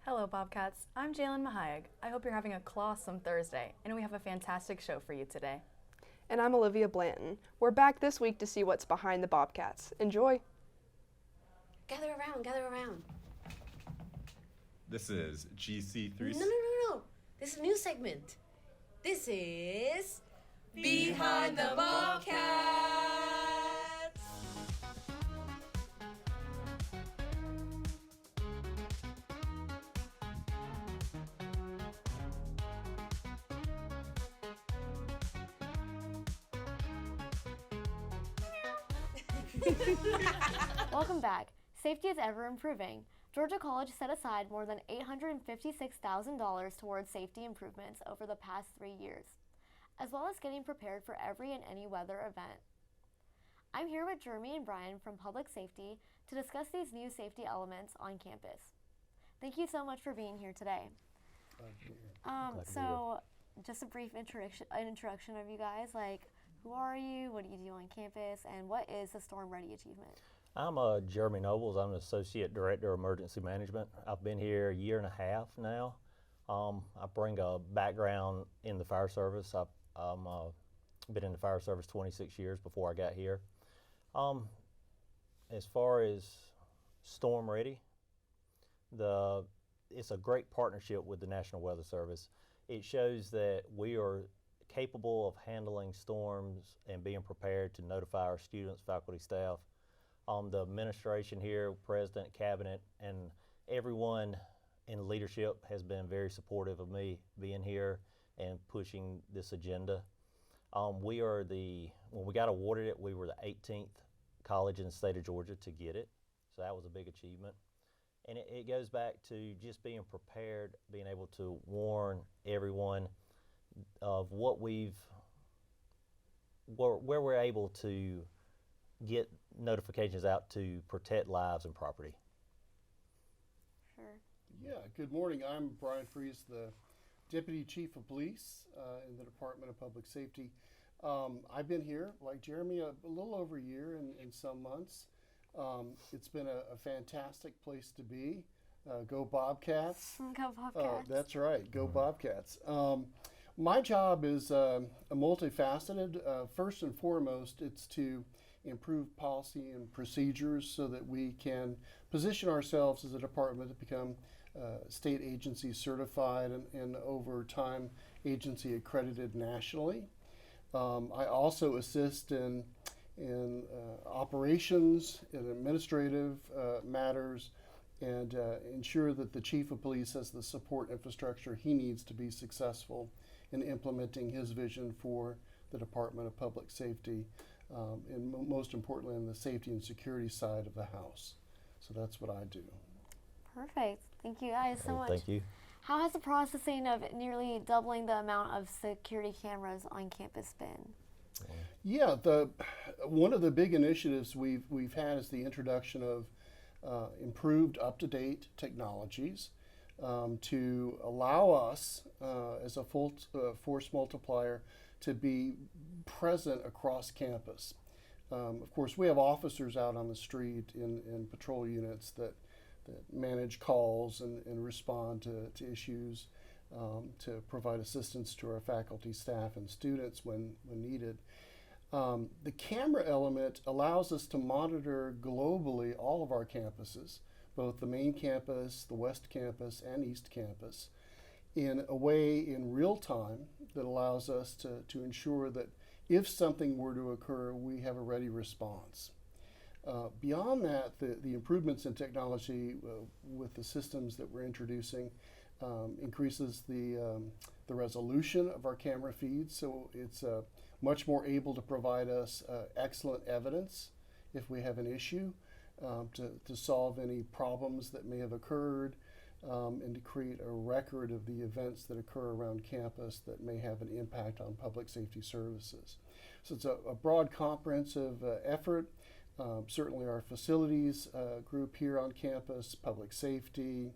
Hello, Bobcats. I'm Jaylen Mahayag. I hope you're having a clawsome Thursday, and we have a fantastic show for you today. And I'm Alivia Blanton. We're back this week to see what's behind the Bobcats. Enjoy! Gather around. This is GC360. No. This is a new segment. This is Behind the Bobcats. Welcome back. Safety is ever improving. Georgia College set aside more than $856,000 towards safety improvements over the past 3 years, as well as getting prepared for every and any weather event. I'm here with Jeremy and Brian from Public Safety to discuss these new safety elements on campus. Thank you so much for being here today. So, just a brief introduction of you guys, like who are you, what do you do on campus, and what is the Storm Ready achievement? I'm Jeremy Nobles. I'm an Associate Director of Emergency Management. I've been here a year and a half now. I bring a background in the fire service. I've been in the fire service 26 years before I got here. As far as Storm Ready, it's a great partnership with the National Weather Service. It shows that we are capable of handling storms and being prepared to notify our students, faculty, staff. The administration here, president, cabinet, and everyone in leadership has been very supportive of me being here and pushing this agenda. When we got awarded it, we were the 18th college in the state of Georgia to get it. So that was a big achievement. And it goes back to just being prepared, being able to warn everyone of where we're able to get notifications out to protect lives and property. Sure. Yeah, good morning. I'm Brian Fries, the Deputy Chief of Police in the Department of Public Safety. I've been here, like Jeremy, a little over a year in some months. It's been a fantastic place to be. Go Bobcats. Go Bobcats. That's right, go Bobcats. My job is multifaceted. First and foremost, it's to improve policy and procedures so that we can position ourselves as a department to become state agency certified and over time agency accredited nationally. I also assist in operations and administrative matters and ensure that the chief of police has the support infrastructure he needs to be successful in implementing his vision for the Department of Public Safety, and most importantly on the safety and security side of the house. So that's what I do. Perfect. Thank you guys so much. Thank you. How has the processing of nearly doubling the amount of security cameras on campus been? Yeah, one of the big initiatives we've had is the introduction of improved up-to-date technologies to allow us as a full force multiplier to be present across campus. Of course, we have officers out on the street in patrol units that manage calls and respond to issues, to provide assistance to our faculty, staff, and students when needed. The camera element allows us to monitor globally all of our campuses, both the main campus, the West Campus, and East Campus, in a way in real time that allows us to ensure that if something were to occur, we have a ready response. Beyond that, the improvements in technology with the systems that we're introducing increases the resolution of our camera feeds, so it's much more able to provide us excellent evidence if we have an issue, to solve any problems that may have occurred, and to create a record of the events that occur around campus that may have an impact on public safety services. So it's a broad, comprehensive effort. Certainly our facilities group here on campus, public safety,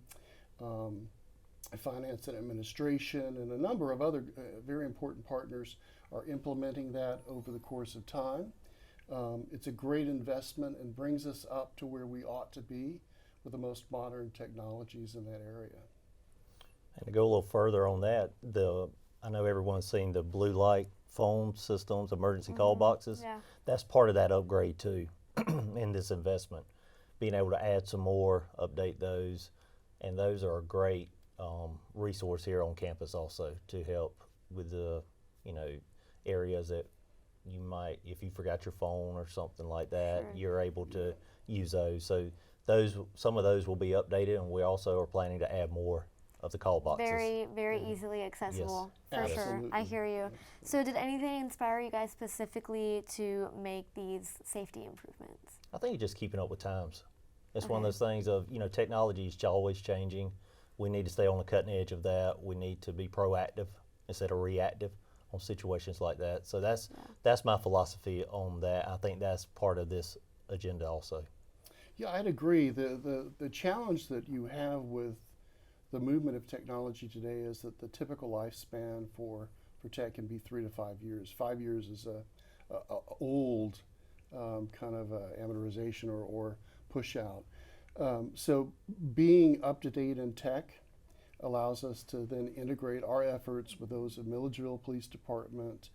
finance and administration, and a number of other very important partners are implementing that over the course of time. It's a great investment and brings us up to where we ought to be with the most modern technologies in that area. And to go a little further on that, I know everyone's seen the blue light phone systems, emergency call boxes. Yeah. That's part of that upgrade too in this investment. Being able to add some more, update those, and those are a great resource here on campus also to help with the, areas that you might, if you forgot your phone or something like that, you're able to use those. So some of those will be updated, and we also are planning to add more of the call boxes. Very, very easily accessible, for sure. Absolutely. I hear you. So did anything inspire you guys specifically to make these safety improvements? I think just keeping up with times. It's one of those things of, technology is always changing. We need to stay on the cutting edge of that. We need to be proactive instead of reactive on situations like that. So that's my philosophy on that. I think that's part of this agenda also. Yeah, I'd agree. The challenge that you have with the movement of technology today is that the typical lifespan for tech can be 3 to 5 years. 5 years is a old kind of amortization or push out. So being up to date in tech allows us to then integrate our efforts with those of Milledgeville Police Department.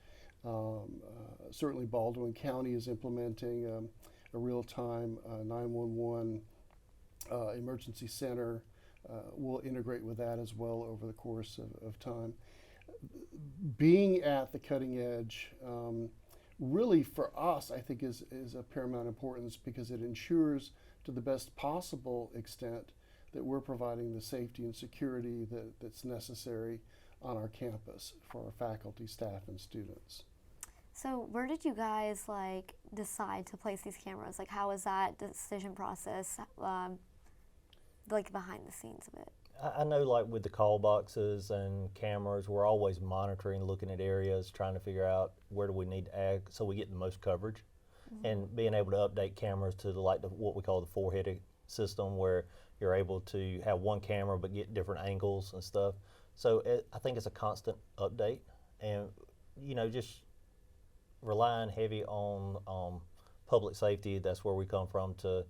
Certainly Baldwin County is implementing a real-time 911 emergency center. We'll integrate with that as well over the course of time. Being at the cutting edge really for us, I think, is of paramount importance because it ensures to the best possible extent that we're providing the safety and security that's necessary on our campus for our faculty, staff, and students. So where did you guys decide to place these cameras? How was that decision process behind the scenes of it? I know with the call boxes and cameras, we're always monitoring, looking at areas, trying to figure out where do we need to add so we get the most coverage. And being able to update cameras to what we call the four-headed system where you're able to have one camera but get different angles and stuff. So I think it's a constant update and, just relying heavy on public safety. That's where we come from to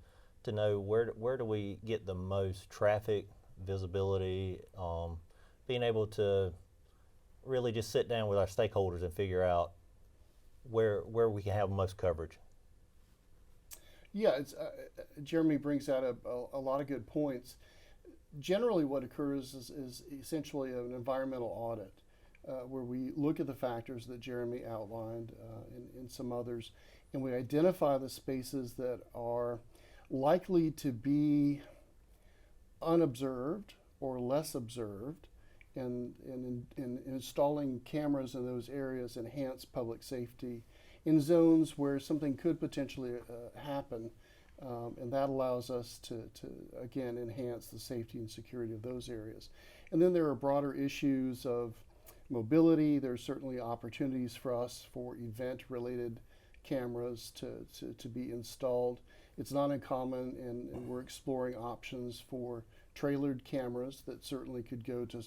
know where do we get the most traffic visibility, being able to really just sit down with our stakeholders and figure out where we can have most coverage. Yeah, Jeremy brings out a lot of good points. Generally what occurs is essentially an environmental audit where we look at the factors that Jeremy outlined and some others, and we identify the spaces that are likely to be unobserved or less observed, and installing cameras in those areas enhance public safety in zones where something could potentially happen, and that allows us to again enhance the safety and security of those areas. And then there are broader issues of mobility. There's certainly opportunities for us for event-related cameras to be installed. It's not uncommon, and we're exploring options for trailered cameras that certainly could go to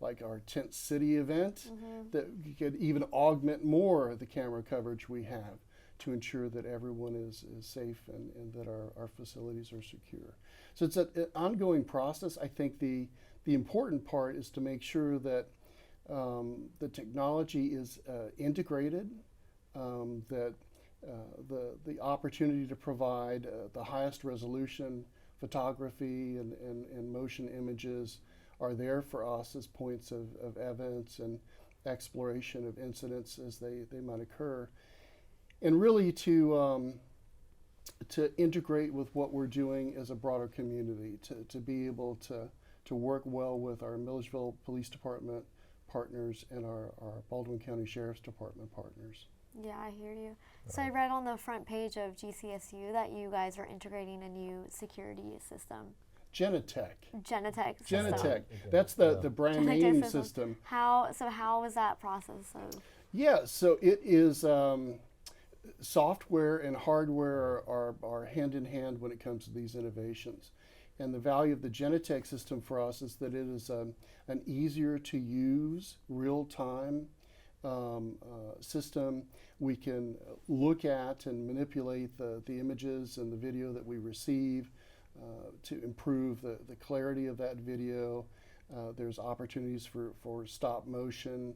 our Tent City event that could even augment more the camera coverage we have to ensure that everyone is safe and that our facilities are secure. So it's an ongoing process. I think the important part is to make sure that the technology is integrated, that the opportunity to provide the highest resolution photography and motion images are there for us as points of evidence and exploration of incidents as they might occur, and really to integrate with what we're doing as a broader community, to be able to work well with our Milledgeville Police Department partners and our Baldwin County Sheriff's Department partners. Yeah, I hear you. So I read on the front page of GCSU that you guys are integrating a new security system. Genetech. Genetech system. Genetech. That's the brand name system. How was that process of? Yeah, so it is software and hardware are hand in hand when it comes to these innovations. And the value of the Genetech system for us is that it is an easier to use, real-time system. We can look at and manipulate the images and the video that we receive to improve the clarity of that video, There's opportunities for stop motion,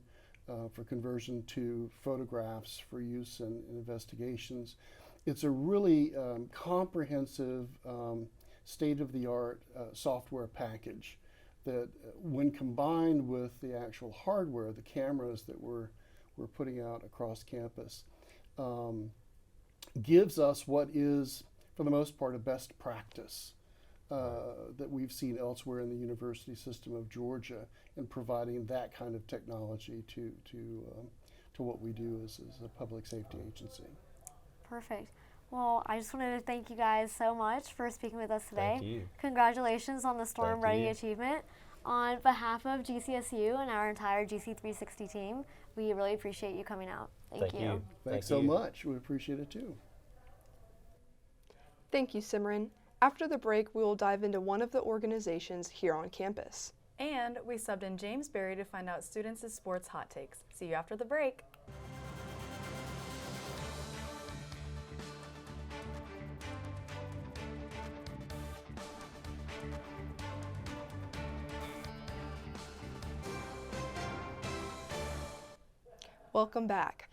for conversion to photographs for use in investigations. It's a really comprehensive, state-of-the-art software package that, when combined with the actual hardware, the cameras that we're putting out across campus, gives us what is, for the most part, a best practice that we've seen elsewhere in the university system of Georgia in providing that kind of technology to what we do as a public safety agency. Perfect. Well, I just wanted to thank you guys so much for speaking with us today. Thank you. Congratulations on the Storm Thank Ready you. achievement. On behalf of GCSU and our entire GC360 team, we really appreciate you coming out. Thank you. Thanks so much. We appreciate it too. Thank you, Simran. After the break, we will dive into one of the organizations here on campus. And we subbed in James Berry to find out students' sports hot takes. See you after the break. Welcome back.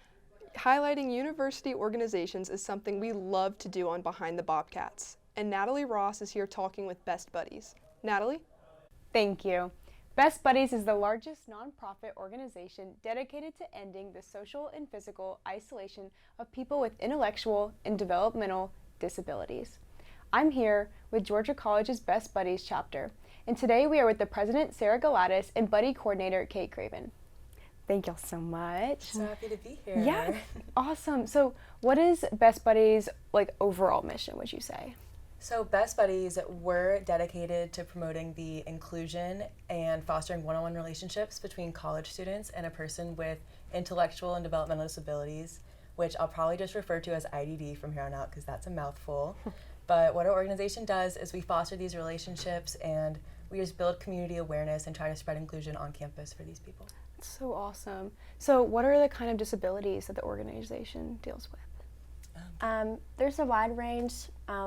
Highlighting university organizations is something we love to do on Behind the Bobcats. And Natalie Ross is here talking with Best Buddies. Natalie? Thank you. Best Buddies is the largest nonprofit organization dedicated to ending the social and physical isolation of people with intellectual and developmental disabilities. I'm here with Georgia College's Best Buddies chapter, and today we are with the president, Sarah Galatis, and buddy coordinator, Kate Craven. Thank y'all so much. So happy to be here. Yeah, awesome. So what is Best Buddies' overall mission, would you say? So Best Buddies, we're dedicated to promoting the inclusion and fostering one-on-one relationships between college students and a person with intellectual and developmental disabilities, which I'll probably just refer to as IDD from here on out because that's a mouthful. But what our organization does is we foster these relationships and we just build community awareness and try to spread inclusion on campus for these people. That's so awesome. So what are the kind of disabilities that the organization deals with? There's a wide range.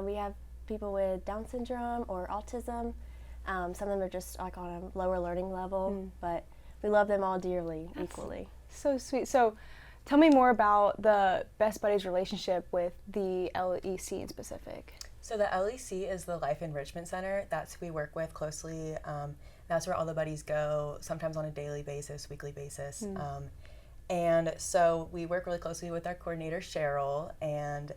We have people with Down syndrome or autism. Some of them are just on a lower learning level, but we love them all dearly, equally. So sweet. So tell me more about the Best Buddies relationship with the LEC in specific. So the LEC is the Life Enrichment Center. That's who we work with closely. That's where all the buddies go, sometimes on a daily basis, weekly basis. And so we work really closely with our coordinator, Cheryl, and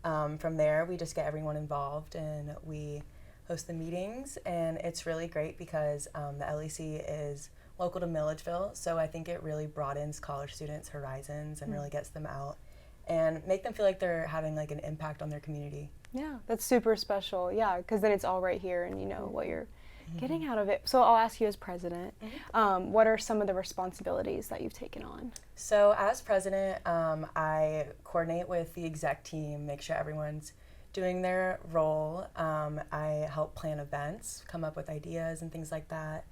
from there we just get everyone involved and we host the meetings, and it's really great because the LEC is local to Milledgeville, so I think it really broadens college students' horizons and really gets them out and make them feel like they're having an impact on their community. Yeah, that's super special. Yeah, because then it's all right here and you know what you're getting out of it. So I'll ask you as president, what are some of the responsibilities that you've taken on? So as president, I coordinate with the exec team, make sure everyone's doing their role. I help plan events, come up with ideas and things like that.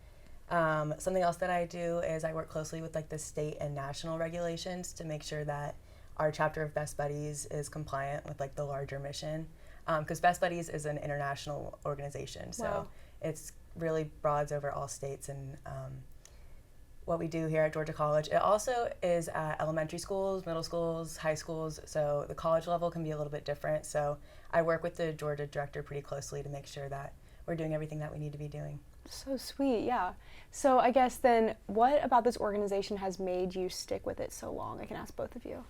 Something else that I do is I work closely with the state and national regulations to make sure that our chapter of Best Buddies is compliant with the larger mission. Because Best Buddies is an international organization, so it's really broads over all states and what we do here at Georgia College. It also is at elementary schools, middle schools, high schools, so the college level can be a little bit different. So I work with the Georgia director pretty closely to make sure that we're doing everything that we need to be doing. So sweet, yeah. So I guess then, what about this organization has made you stick with it so long? I can ask both of you.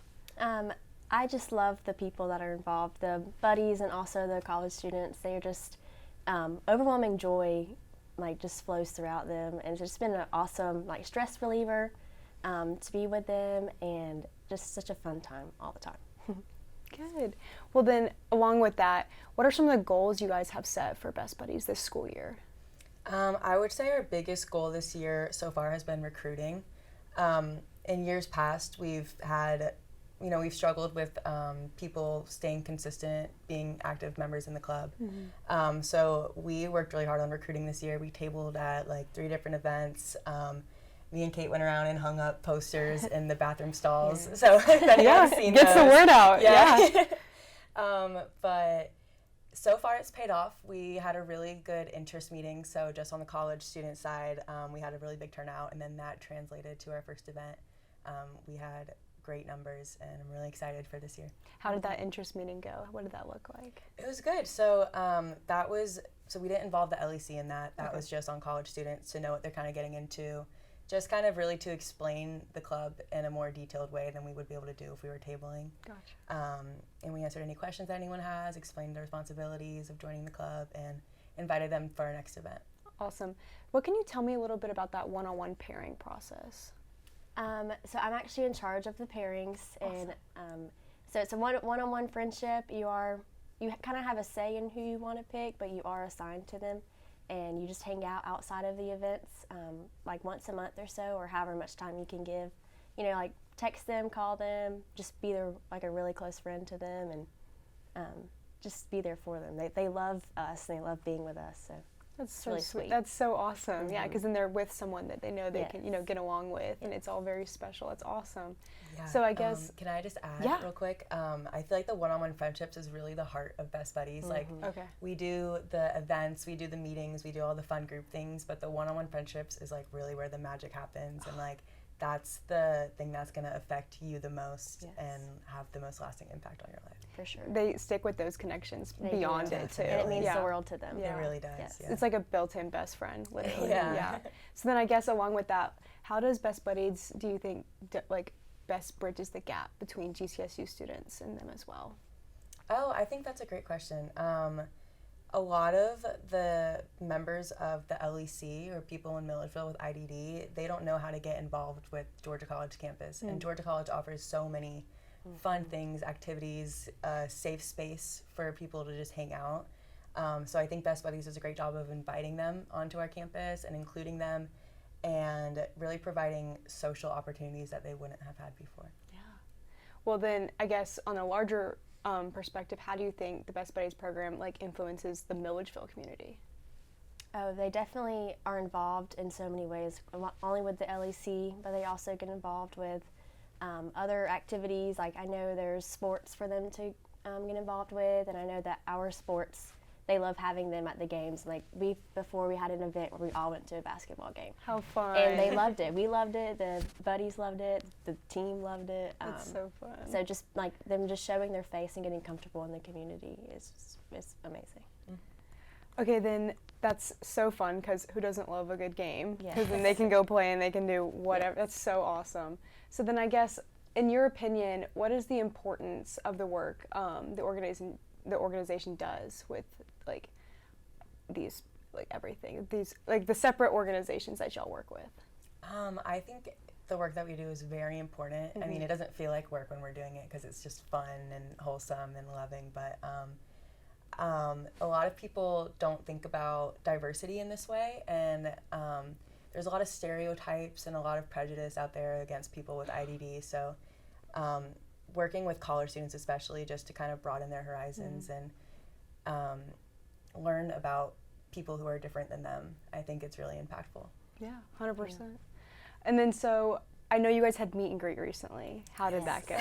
I just love the people that are involved, the buddies and also the college students. They are just overwhelming joy, just flows throughout them, and it's just been an awesome stress reliever to be with them, and just such a fun time all the time. Good. Well then, along with that, what are some of the goals you guys have set for Best Buddies this school year? I would say our biggest goal this year so far has been recruiting. In years past, we've struggled with people staying consistent, being active members in the club. So we worked really hard on recruiting this year. We tabled at 3 different events. Me and Kate went around and hung up posters in the bathroom stalls. So if anyone's seen gets those, the word out. Yeah. But So far it's paid off. We had a really good interest meeting, so just on the college student side, we had a really big turnout, and then that translated to our first event. We had great numbers, and I'm really excited for this year. How did that interest meeting go? What did that look like? It was good. So so we didn't involve the LEC in that. That was just on college students to know what they're kind of getting into. Just kind of really to explain the club in a more detailed way than we would be able to do if we were tabling. Gotcha. And we answered any questions that anyone has, explained the responsibilities of joining the club, and invited them for our next event. Awesome. What can you tell me a little bit about that one-on-one pairing process? So I'm actually in charge of the pairings, Awesome. and so it's a one-on-one friendship. You kind of have a say in who you want to pick, but you are assigned to them, and you just hang out outside of the events, like once a month or so, or however much time you can give. You know, like text them, call them, just be there like a really close friend to them, and just be there for them. They love us, and they love being with us. So. That's so really sweet. sweet. That's so awesome. Yeah, Mhm. because then they're with someone that they know they Yes. can, get along with, and it's all very special. It's awesome. Yeah. So I guess, can I just add Yeah. real quick? I feel like the one-on-one friendships is really the heart of Best Buddies. Like, okay. we do the events, we do the meetings, we do all the fun group things, but the one-on-one friendships is like really where the magic happens, and like that's the thing that's going to affect you the most Yes. and have the most lasting impact on your life. For sure. They stick with those connections They beyond do. it too. And it means yeah. the world to them. Yeah. It really does. Yes. Yeah. It's like a built-in best friend, literally. Yeah. So then I guess along with that, how does Best Buddies, do you think, best bridges the gap between GCSU students and them as well? Oh, I think that's a great question. A lot of the members of the LEC or people in Milledgeville with IDD, they don't know how to get involved with Georgia College campus. And Georgia College offers so many fun things, activities, safe space for people to just hang out. So I think Best Buddies does a great job of inviting them onto our campus and including them and really providing social opportunities that they wouldn't have had before. Yeah. Well then, I guess on a larger perspective, how do you think the Best Buddies program influences the Milledgeville community? Oh, they definitely are involved in so many ways, not only with the LEC, but they also get involved with other activities. Like I know there's sports for them to get involved with, and I know that our sports, they love having them at the games. Like before we had an event where we all went to a basketball game. How fun. And they loved it. We loved it. The buddies loved it. The team loved it. That's so fun. So just like them just showing their face and getting comfortable in the community is amazing. Okay, then that's so fun because who doesn't love a good game? Yes. Because then they can go play and they can do whatever. That's so awesome. So then I guess, in your opinion, what is the importance of the work the organization does with these everything, these the separate organizations that y'all work with? I think the work that we do is very important. I mean, it doesn't feel like work when we're doing it because it's just fun and wholesome and loving, but a lot of people don't think about diversity in this way, and there's a lot of stereotypes and a lot of prejudice out there against people with IDD, so working with college students especially just to kind of broaden their horizons and learn about people who are different than them, I think it's really impactful. Yeah, 100%. And then so I know you guys had meet and greet recently. How did that go?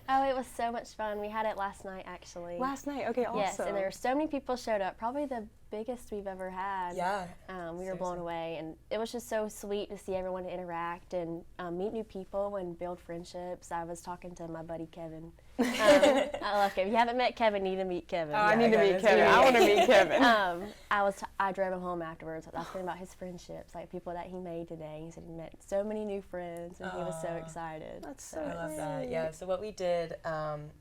Oh, it was so much fun. We had it last night, actually. Last night, okay, awesome. Yes, and there were so many people showed up. Probably the biggest we've ever had. Yeah. We were blown away, and it was just so sweet to see everyone interact and meet new people and build friendships. I was talking to my buddy Kevin. I love Kevin. If you haven't met Kevin, you need to meet Kevin. Oh, I need to meet Kevin. I want to meet Kevin. I drove him home afterwards asking about his friendships, like people that he made today. He said he met so many new friends, and he was so excited. That's so I love that. Yeah, so what we did,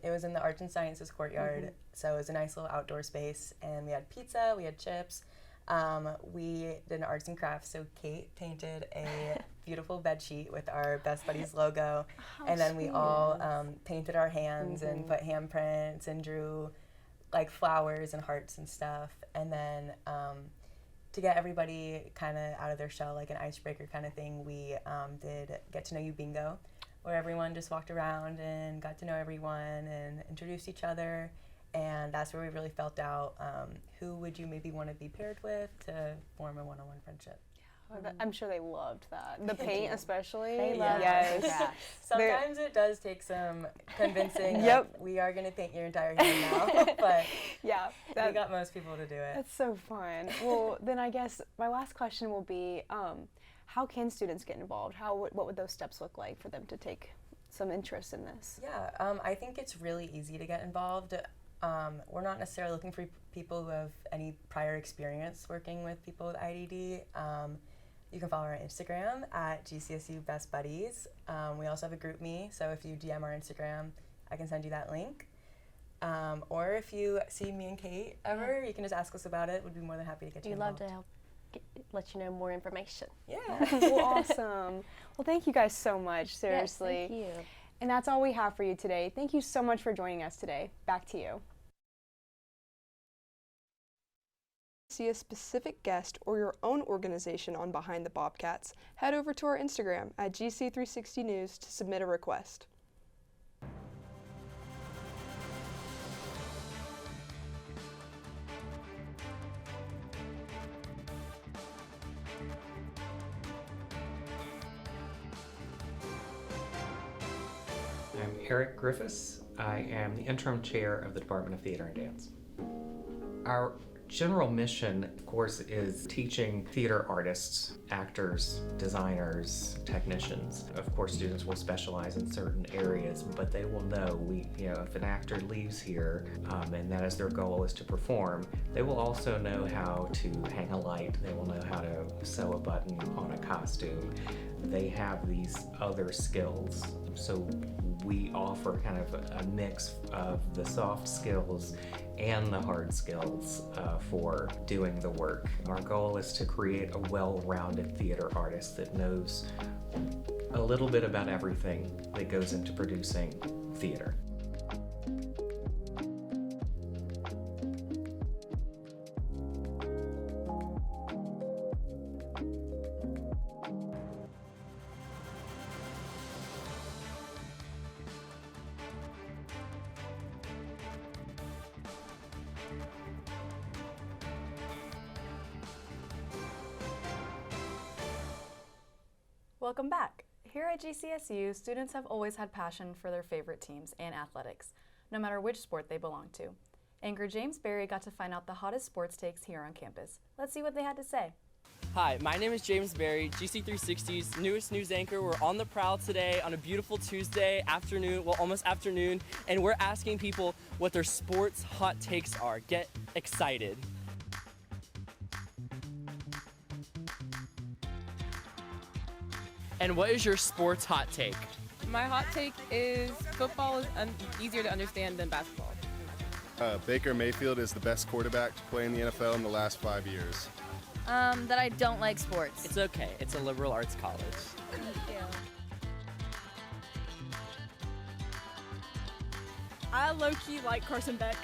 it was in the Arts and Sciences courtyard, so it was a nice little outdoor space, and we had pizza, we had chips. We did an arts and crafts, so Kate painted a beautiful bed sheet with our Best Buddies logo, and then we all painted our hands and put handprints and drew flowers and hearts and stuff, and then to get everybody kind of out of their shell, like an icebreaker kind of thing, we did Get to Know You Bingo, where everyone just walked around and got to know everyone and introduced each other. And that's where we really felt out who would you maybe want to be paired with to form a one-on-one friendship. I'm sure they loved that. The paint especially. They loved yes. it. Sometimes it does take some convincing. Yep. Like, we are going to paint your entire hand now, but Yeah. we got most people to do it. That's so fun. Well, then I guess my last question will be, how can students get involved? What would those steps look like for them to take some interest in this? Yeah, I think it's really easy to get involved. We're not necessarily looking for people who have any prior experience working with people with IDD. You can follow our Instagram at GCSU Best Buddies. We also have a group me, so if you DM our Instagram, I can send you that link. Or if you see me and Kate ever, you can just ask us about it. We'd be more than happy to get you We'd love involved. to help let you know more information. Yeah. Well, awesome. Well, thank you guys so much, seriously. Yes, thank you. And that's all we have for you today. Thank you so much for joining us today. Back to you. See a specific guest or your own organization on Behind the Bobcats, head over to our Instagram at GC360 News to submit a request. I'm Eric Griffiths. I am the interim chair of the Department of Theater and Dance. Our general mission, of course, is teaching theater artists, actors, designers, technicians. Of course, students will specialize in certain areas, but they will know if an actor leaves here and that is their goal is to perform, they will also know how to hang a light. They will know how to sew a button on a costume. They have these other skills. So we offer kind of a mix of the soft skills and the hard skills for doing the work. Our goal is to create a well-rounded theater artist that knows a little bit about everything that goes into producing theater. Welcome back. Here at GCSU, students have always had passion for their favorite teams and athletics, no matter which sport they belong to. Anchor James Berry got to find out the hottest sports takes here on campus. Let's see what they had to say. Hi, my name is James Berry, GC360's newest news anchor. We're on the prowl today on a beautiful Tuesday afternoon, well, almost afternoon, and we're asking people what their sports hot takes are. Get excited. And what is your sports hot take? My hot take is football is easier to understand than basketball. Baker Mayfield is the best quarterback to play in the NFL in the last 5 years. That I don't like sports. It's okay. It's a liberal arts college. Thank you. I low-key like Carson Beck.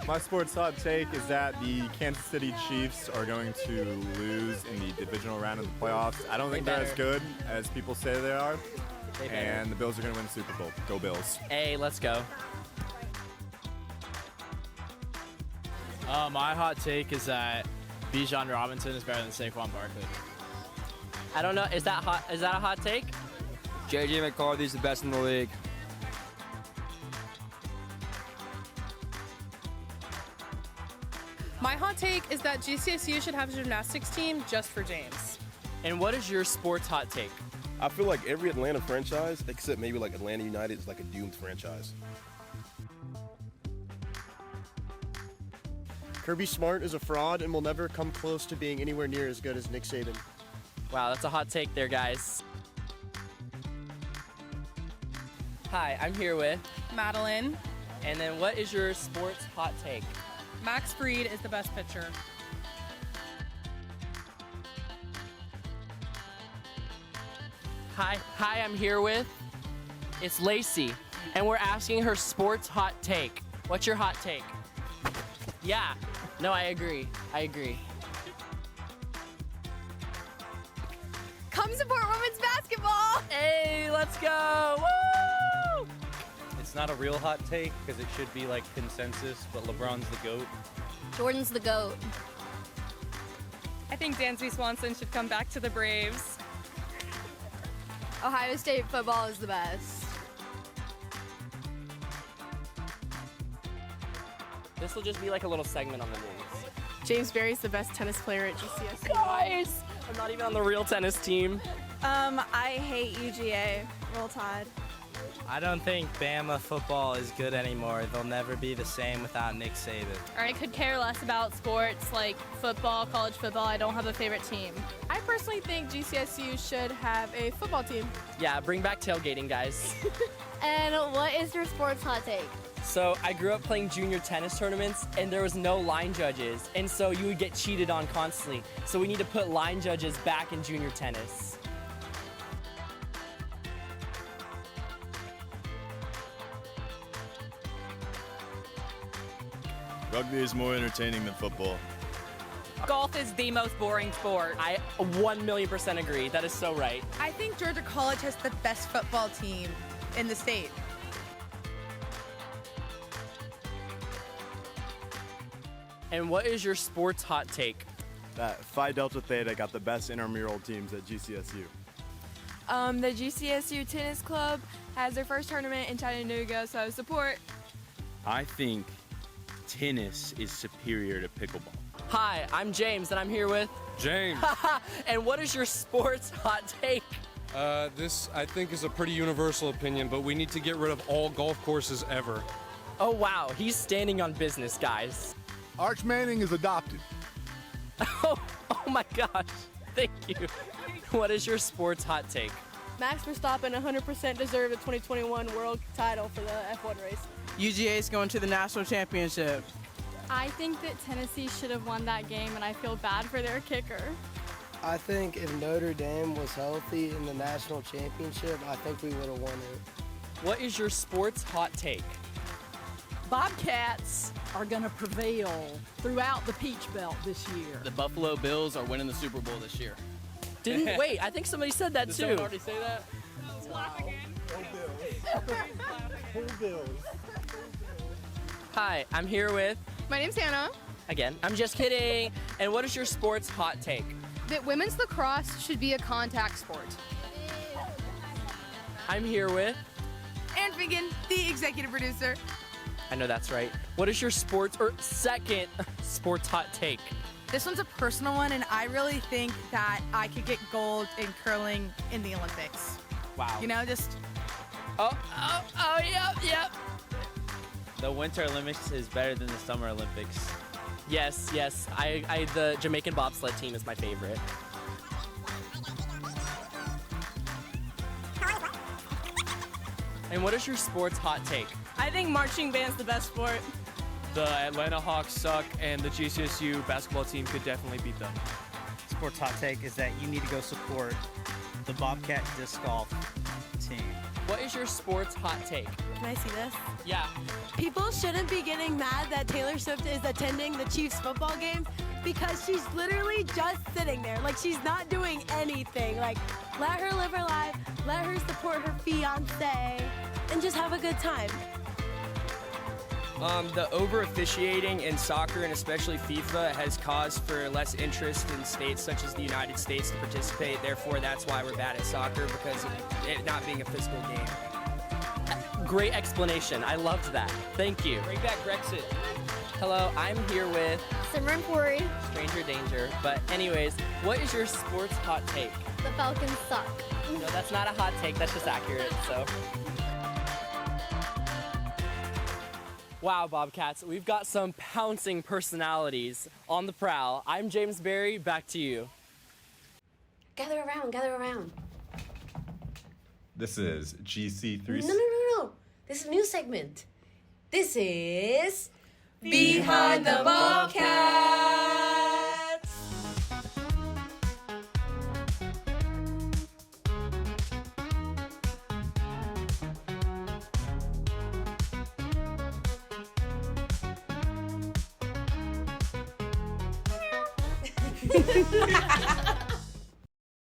My sports hot take is that the Kansas City Chiefs are going to lose in the divisional round of the playoffs. I don't think they're as good as people say they are. And the Bills are going to win the Super Bowl. Go Bills. Hey, let's go. My hot take is that Bijan Robinson is better than Saquon Barkley. I don't know. Is that hot? Is that a hot take? JJ McCarthy's the best in the league. My hot take is that GCSU should have a gymnastics team just for James. And what is your sports hot take? I feel like every Atlanta franchise, except maybe like Atlanta United, is like a doomed franchise. Kirby Smart is a fraud and will never come close to being anywhere near as good as Nick Saban. Wow, that's a hot take there, guys. Hi, I'm here with Madelyn. And then what is your sports hot take? Max Fried is the best pitcher. Hi, I'm here with, it's Lacey, and we're asking her sports hot take. What's your hot take? Yeah, no, I agree. Come support women's basketball! Hey, let's go! Woo! It's not a real hot take because it should be like consensus, but LeBron's the GOAT. Jordan's the GOAT. I think Dansby Swanson should come back to the Braves. Ohio State football is the best. This will just be like a little segment on the news. James Berry's the best tennis player at GCSU. Guys! I'm not even on the real tennis team. I hate UGA. Roll Tide. I don't think Bama football is good anymore. They'll never be the same without Nick Saban. I could care less about sports like football, college football. I don't have a favorite team. I personally think GCSU should have a football team. Yeah, bring back tailgating, guys. And what is your sports hot take? So I grew up playing junior tennis tournaments and there was no line judges. And so you would get cheated on constantly. So we need to put line judges back in junior tennis. Rugby is more entertaining than football. Golf is the most boring sport. I 1,000,000% agree. That is so right. I think Georgia College has the best football team in the state. And what is your sports hot take? That Phi Delta Theta got the best intramural teams at GCSU. The GCSU Tennis Club has their first tournament in Chattanooga, so support. I think tennis is superior to pickleball. Hi, I'm James and I'm here with James. And what is your sports hot take? This, I think, is a pretty universal opinion, but we need to get rid of all golf courses ever. Oh wow, he's standing on business, guys. Arch Manning is adopted. Oh my gosh, thank you. What is your sports hot take? Max Verstappen 100% deserved a 2021 world title for the F1 race. UGA is going to the national championship. I think that Tennessee should have won that game, and I feel bad for their kicker. I think if Notre Dame was healthy in the national championship, I think we would have won it. What is your sports hot take? Bobcats are going to prevail throughout the Peach Belt this year. The Buffalo Bills are winning the Super Bowl this year. Wait, I think somebody said that Did too. someone already say that? Hi, I'm here with, My name's Hannah. again, I'm just kidding. And what is your sports hot take? That women's lacrosse should be a contact sport. I'm here with, And Finnegan, the executive producer. I know that's right. What is your second sports hot take? This one's a personal one, and I really think that I could get gold in curling in the Olympics. Wow. You know, just... Yep. The Winter Olympics is better than the Summer Olympics. Yes. The Jamaican bobsled team is my favorite. And what is your sports hot take? I think marching band's the best sport. The Atlanta Hawks suck, and the GCSU basketball team could definitely beat them. Sports hot take is that you need to go support the Bobcat disc golf team. What is your sports hot take? Can I see this? Yeah. People shouldn't be getting mad that Taylor Swift is attending the Chiefs football games because she's literally just sitting there. Like, she's not doing anything. Like, let her live her life, let her support her fiance, and just have a good time. The over-officiating in soccer, and especially FIFA, has caused for less interest in states such as the United States to participate. Therefore, that's why we're bad at soccer, because of it not being a physical game. Great explanation. I loved that. Thank you. Bring back Brexit. Hello, I'm here with Simran, Puri. Stranger Danger. But anyways, what is your sports hot take? The Falcons suck. No, that's not a hot take. That's just accurate. So. Wow, Bobcats, we've got some pouncing personalities on the prowl. I'm James Berry, back to you. Gather around. This is GC360. No. This is a new segment. This is Behind the Bobcats.